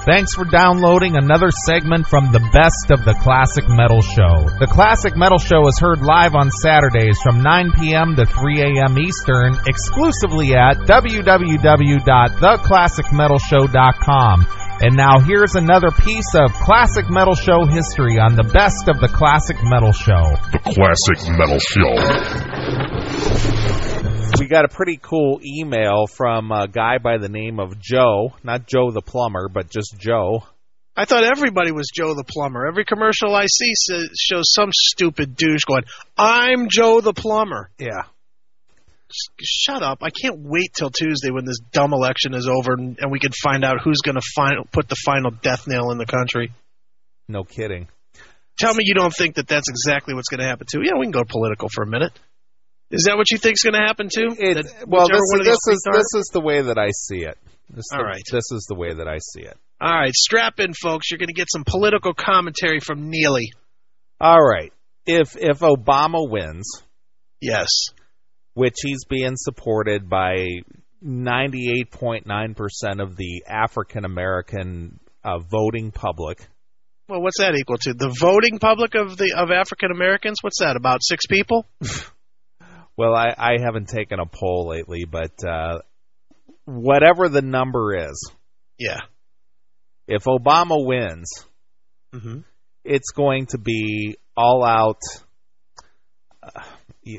Thanks for downloading another segment from the Best of the Classic Metal Show. The Classic Metal Show is heard live on Saturdays from 9 p.m. to 3 a.m. Eastern, exclusively at www.theclassicmetalshow.com. And now here's another piece of Classic Metal Show history on the Best of the Classic Metal Show. The Classic Metal Show. We got a pretty cool email from a guy by the name of Joe. Not Joe the plumber, but just Joe. I thought everybody was Joe the plumber. Every commercial I see shows some stupid douche going, "I'm Joe the plumber." Yeah. Shut up. I can't wait till Tuesday when this dumb election is over and we can find out who's going to put the final death nail in the country. No kidding. Tell me you don't think that that's exactly what's going to happen, too. Yeah, we can go political for a minute. Is that what you think is going to happen, too? This is the way that I see it. This is the way that I see it. All right, strap in, folks. You're going to get some political commentary from Neeley. All right. If Obama wins... Yes. Which he's being supported by 98.9% of the African-American voting public. Well, what's that equal to? The voting public of African-Americans? What's that, about 6 people? Well, I haven't taken a poll lately, but whatever the number is, yeah. If Obama wins, it's going to be all out...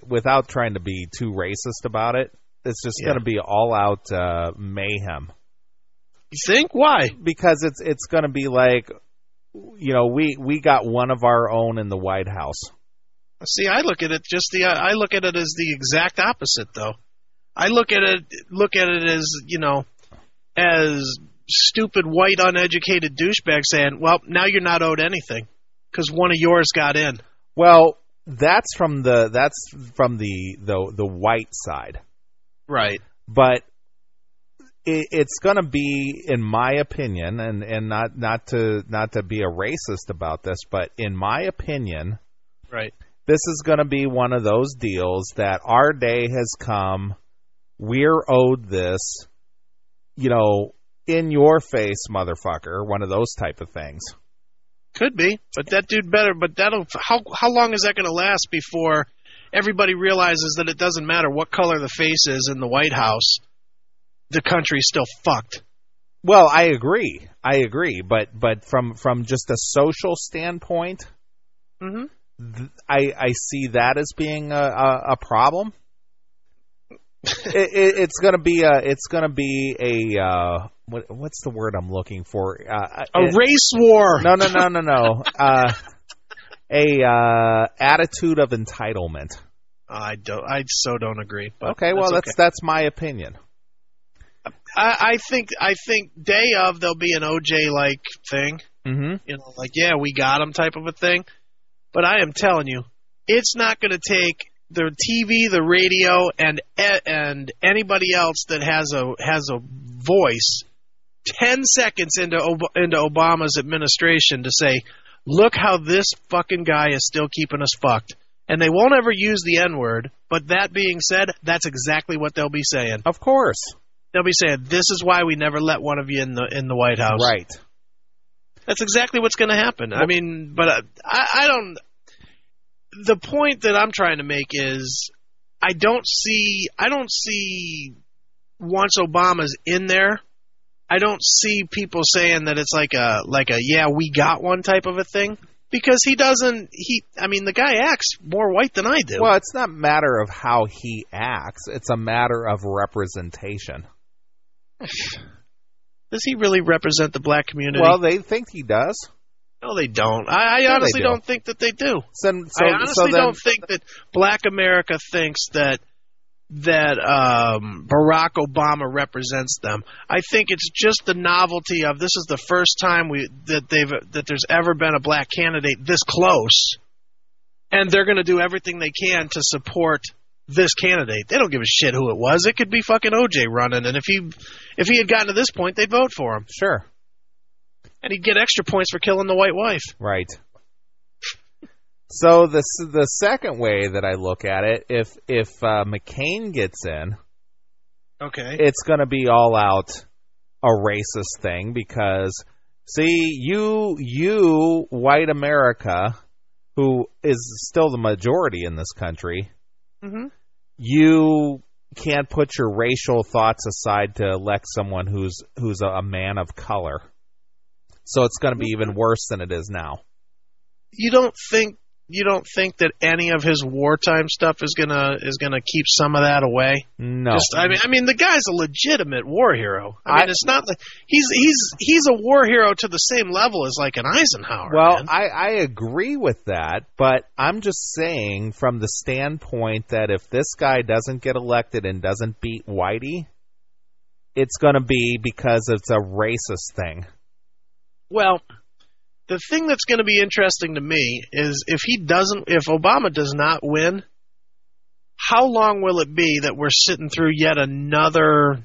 without trying to be too racist about it, it's just going to be all-out mayhem. You think? Why? Because it's going to be like, you know, we got one of our own in the White House. See, I look at it I look at it as the exact opposite, though. I look at it as, you know, as stupid white uneducated douchebags saying, "Well, now you're not owed anything because one of yours got in." Well. That's from the white side, right? But it's going to be, in my opinion, and not to be a racist about this, but in my opinion, right? This is going to be one of those deals that our day has come. We're owed this, you know, in your face, motherfucker. One of those type of things. Could be, but that dude better. But how long is that going to last before everybody realizes that it doesn't matter what color the face is in the White House, the country's still fucked. Well, I agree, but from just a social standpoint, I see that as being a problem. It's going to be a what's the word I'm looking for? A race war. No. Attitude of entitlement. I so don't agree. But okay, well that's my opinion. I think day of there'll be an OJ like thing. You know, like we got him type of a thing. But I am telling you, it's not going to take the TV, the radio, and anybody else that has a voice 10 seconds into Obama's administration to say, "Look how this fucking guy is still keeping us fucked." And they won't ever use the N-word, but that being said, that's exactly what they'll be saying. Of course. They'll be saying, "This is why we never let one of you in the White House." Right. That's exactly what's going to happen. I mean, but I don't... The point that I'm trying to make is I don't see once Obama's in there, I don't see people saying that it's like a we got one type of a thing, because the guy acts more white than I do. Well, it's not a matter of how he acts, it's a matter of representation. Does he really represent the black community? Well, they think he does. No, they don't. I honestly don't think that they do. I honestly don't think that black America thinks that Barack Obama represents them. I think it's just the novelty of this is the first time that there's ever been a black candidate this close, and they're going to do everything they can to support this candidate. They don't give a shit who it was. It could be fucking OJ running, and if he had gotten to this point, they'd vote for him. Sure. And he'd get extra points for killing the white wife. Right. So the second way that I look at it, if McCain gets in, okay, it's going to be all out a racist thing, because See, you, white America, who is still the majority in this country, you can't put your racial thoughts aside to elect someone who's a man of color. So it's going to be even worse than it is now. You don't think that any of his wartime stuff is gonna keep some of that away? No. I mean, the guy's a legitimate war hero. I mean, it's not like he's a war hero to the same level as like an Eisenhower. Well, man. I agree with that, but I'm just saying from the standpoint that if this guy doesn't get elected and doesn't beat Whitey, it's going to be because it's a racist thing. Well, the thing that's going to be interesting to me is if Obama does not win, how long will it be that we're sitting through yet another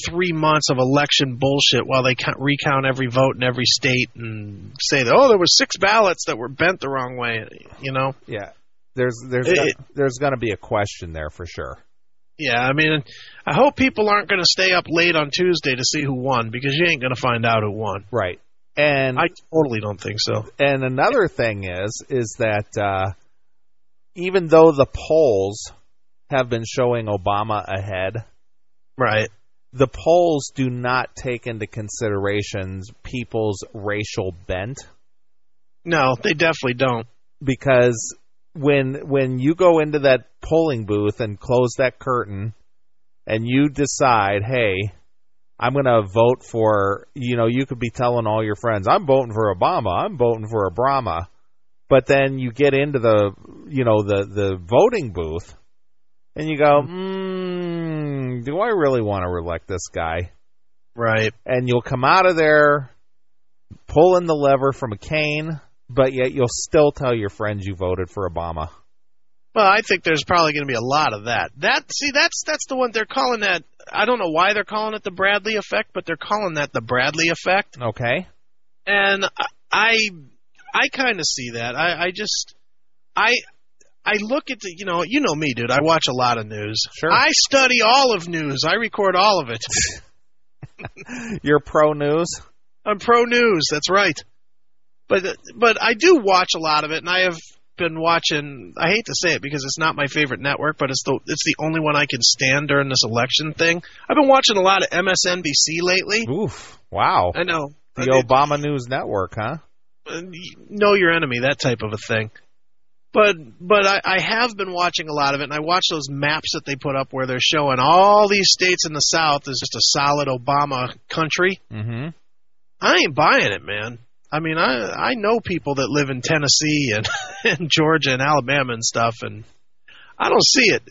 3 months of election bullshit while they recount every vote in every state and say that, there were 6 ballots that were bent the wrong way, you know? Yeah. There's going to be a question there for sure. Yeah, I mean, I hope people aren't going to stay up late on Tuesday to see who won, because you ain't going to find out who won. Right. And I totally don't think so. And another thing is that even though the polls have been showing Obama ahead, right, the polls do not take into consideration people's racial bent. No, they definitely don't. Because when you go into that polling booth and close that curtain and you decide, hey, I'm going to vote for, you could be telling all your friends, I'm voting for Obama, I'm voting for Abrama. But then you get into the voting booth and you go, do I really want to elect this guy? Right. And you'll come out of there pulling the lever from a cane, but yet you'll still tell your friends you voted for Obama. Well, I think there's probably going to be a lot of that. That's the one they're calling that. I don't know why they're calling it the Bradley effect, but they're calling that the Bradley effect. Okay. And I kind of see that. I look at the, you know me, dude. I watch a lot of news. Sure. I study all of news. I record all of it. You're pro news? I'm pro news. That's right. But I do watch a lot of it, and I have been watching. I hate to say it because it's not my favorite network, but it's the only one I can stand during this election thing. I've been watching a lot of MSNBC lately. Oof! Wow. I know the Obama News Network, huh? Know your enemy, that type of a thing. But I have been watching a lot of it, and I watch those maps that they put up where they're showing all these states in the South as just a solid Obama country. Mm-hmm. I ain't buying it, man. I mean, I know people that live in Tennessee and Georgia and Alabama and stuff, and I don't see it.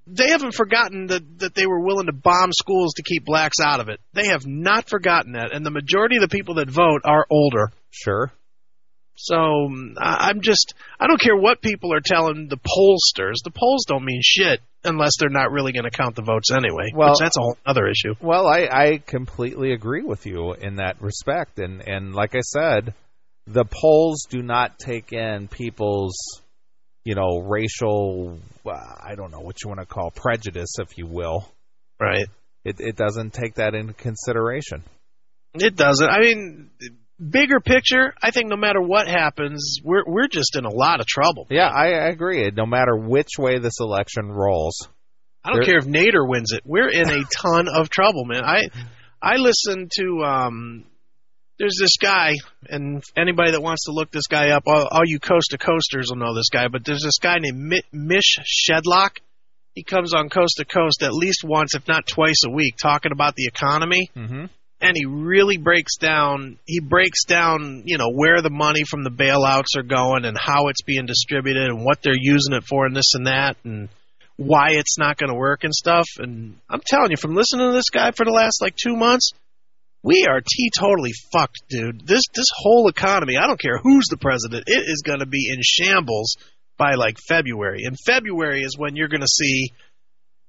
They haven't forgotten that they were willing to bomb schools to keep blacks out of it. They have not forgotten that, and the majority of the people that vote are older. Sure. So I don't care what people are telling the pollsters. The polls don't mean shit unless they're not really going to count the votes anyway. Well, that's a whole other issue. Well, I completely agree with you in that respect. And like I said, the polls do not take in people's, racial, I don't know what you want to call prejudice, if you will. Right. It doesn't take that into consideration. It doesn't. I mean, bigger picture, I think no matter what happens, we're just in a lot of trouble. Yeah, I agree. No matter which way this election rolls. I don't care if Nader wins it. We're in a ton of trouble, man. I listen to there's this guy, and anybody that wants to look this guy up, all you Coast to Coasters will know this guy, but there's this guy named Mish Shedlock. He comes on Coast to Coast at least once, if not twice a week, talking about the economy. Mm-hmm. And he really breaks down, where the money from the bailouts are going and how it's being distributed and what they're using it for and this and that and why it's not going to work and stuff. And I'm telling you, from listening to this guy for the last 2 months, we are teetotally fucked, dude. This whole economy, I don't care who's the president, it is going to be in shambles by February. And February is when you're going to see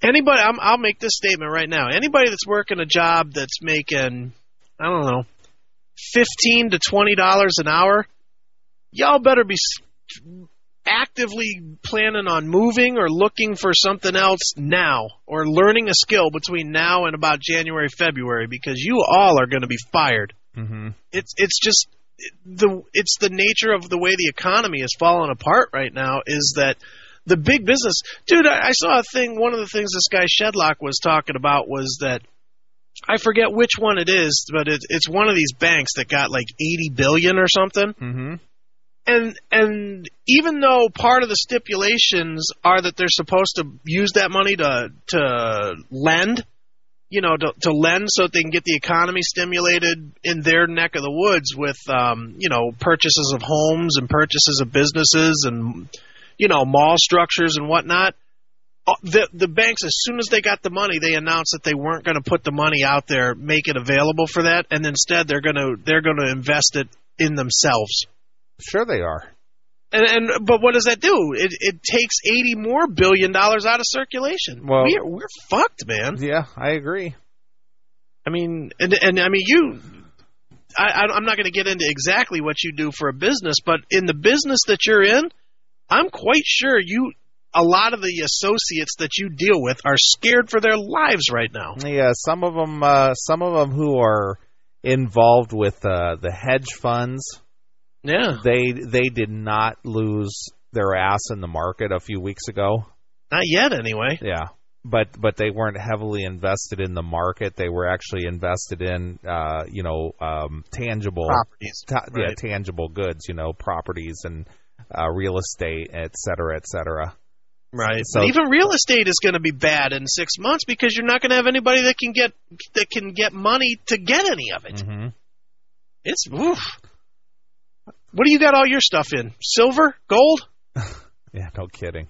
anybody, I'll make this statement right now. Anybody that's working a job that's making, I don't know, $15 to $20 an hour, y'all better be actively planning on moving or looking for something else now or learning a skill between now and about January, February, because you all are going to be fired. Mm-hmm. It's just it's the nature of the way the economy is falling apart right now. Is that the big business, dude? I saw a thing. One of the things this guy Shedlock was talking about was that I forget which one it is, but it's one of these banks that got like $80 billion or something. Mm-hmm. And even though part of the stipulations are that they're supposed to use that money to lend, to lend so that they can get the economy stimulated in their neck of the woods with, purchases of homes and purchases of businesses and, mall structures and whatnot. The banks, as soon as they got the money, they announced that they weren't going to put the money out there, make it available for that, and instead they're going to invest it in themselves. Sure they are. But what does that do? It takes $80 billion out of circulation. Well, we're fucked, man. Yeah, I agree. I mean, I'm not going to get into exactly what you do for a business, but in the business that you're in, I'm quite sure a lot of the associates that you deal with are scared for their lives right now. Yeah, some of them who are involved with the hedge funds. Yeah, they did not lose their ass in the market a few weeks ago. Not yet, anyway. Yeah, but they weren't heavily invested in the market. They were actually invested in tangible properties. Yeah, tangible goods. Properties and real estate, et cetera, et cetera. Right. So, but even real estate is going to be bad in 6 months because you're not going to have anybody that can get money to get any of it. Mm-hmm. It's oof. What do you got all your stuff in? Silver? Gold? Yeah, no kidding.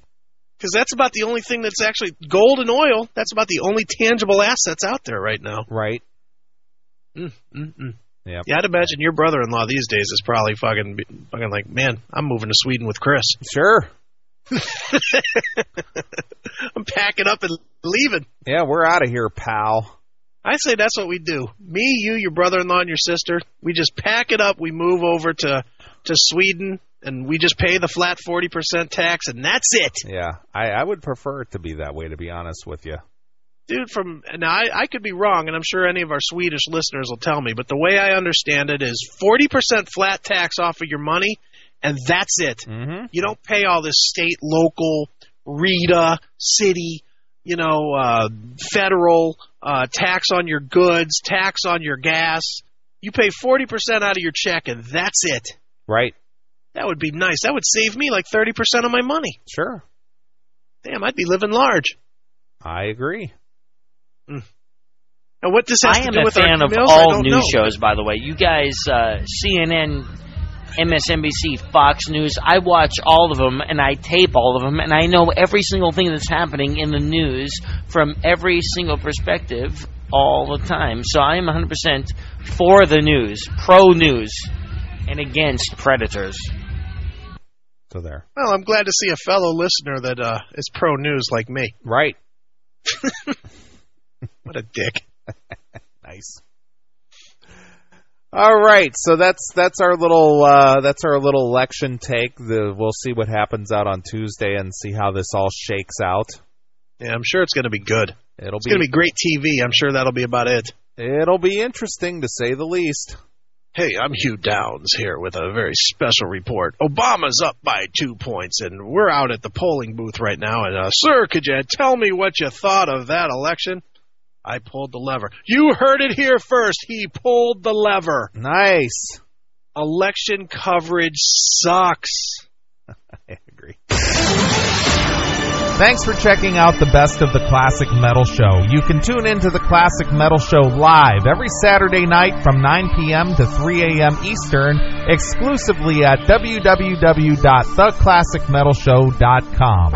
Because that's about the only thing that's actually gold and oil. That's about the only tangible assets out there right now. Right. Yep. Yeah, I'd imagine your brother-in-law these days is probably fucking like, man, I'm moving to Sweden with Chris. Sure. I'm packing up and leaving. Yeah, we're out of here, pal. I say that's what we do. Me, you, your brother-in-law, and your sister, we just pack it up. We move over to Sweden, and we just pay the flat 40% tax, and that's it. Yeah, I would prefer it to be that way, to be honest with you. Dude, now I could be wrong, and I'm sure any of our Swedish listeners will tell me, but the way I understand it is 40% flat tax off of your money, and that's it. Mm-hmm. You don't pay all this state, local, RETA, city, federal, tax on your goods, tax on your gas. You pay 40% out of your check, and that's it. Right. That would be nice. That would save me like 30% of my money. Sure. Damn, I'd be living large. I agree. Now, what this has to do with I am a fan of all news shows, by the way. You guys, CNN, MSNBC, Fox News, I watch all of them, and I tape all of them, and I know every single thing that's happening in the news from every single perspective all the time. So I am 100% for the news, pro-news, and against predators. So there. Well, I'm glad to see a fellow listener that is pro-news like me. Right. What a dick. Nice. All right, so that's our little election take. We'll see what happens out on Tuesday and see how this all shakes out. Yeah, I'm sure it's going to be good. It's going to be great TV. I'm sure that'll be about it. It'll be interesting, to say the least. Hey, I'm Hugh Downs here with a very special report. Obama's up by 2 points, and we're out at the polling booth right now. And, sir, could you tell me what you thought of that election? I pulled the lever. You heard it here first. He pulled the lever. Nice. Election coverage sucks. I agree. Thanks for checking out the Best of the Classic Metal Show. You can tune into the Classic Metal Show live every Saturday night from 9 p.m. to 3 a.m. Eastern, exclusively at www.theclassicmetalshow.com.